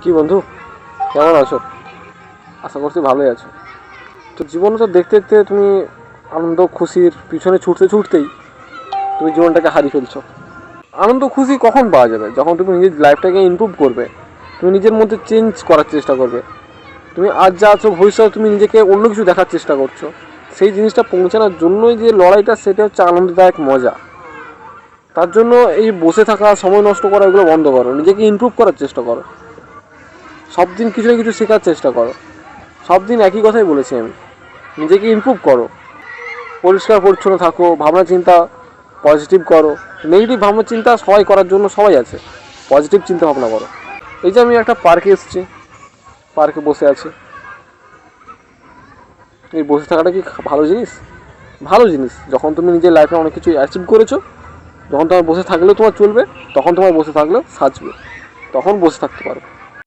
কি বন্ধু, কেমন আছো? আশা করছি ভালোই আছো। তো জীবনে তো দেখতে দেখতে তুমি আনন্দ খুশির পিছনে ছুটতে ছুটতেই তুমি জীবনটাকে হারিয়ে ফেলছো। আনন্দ খুশি কখন পাওয়া যাবে? যখন তুমি নিজের লাইফটাকে ইমপ্রুভ করবে, তুমি নিজের মধ্যে চেঞ্জ করার চেষ্টা করবে। তুমি আজ যা আছো ভবিষ্যতে তুমি নিজেকে অন্য কিছু দেখার চেষ্টা করছো। সেই জিনিসটা পৌঁছানোর জন্যই যে লড়াইটা, সেটা হচ্ছে আনন্দদায়ক মজা। তার জন্য এই বসে থাকা, সময় নষ্ট করা, এগুলো বন্ধ করো। নিজেকে ইমপ্রুভ করার চেষ্টা করো। সব দিন কিছু না কিছু শেখার চেষ্টা করো। সব দিন একই কথাই বলেছি আমি, নিজেকে ইমপ্রুভ করো, পরিষ্কার পরিচ্ছন্ন থাকো, ভাবনা চিন্তা পজিটিভ করো। নেগেটিভ ভাবনা চিন্তা সবাই করার জন্য সবাই আছে, পজিটিভ চিন্তা ভাবনা করো। এই যে আমি একটা পার্কে এসেছি, পার্কে বসে আছি। এই বসে থাকাটা কি ভালো জিনিস? ভালো জিনিস। যখন তুমি নিজের লাইফে অনেক কিছু অ্যাচিভ করেছো, যখন তোমার বসে থাকলেও তোমার চলবে, তখন তোমার বসে থাকলেও সাজবে, তখন বসে থাকতে পারো।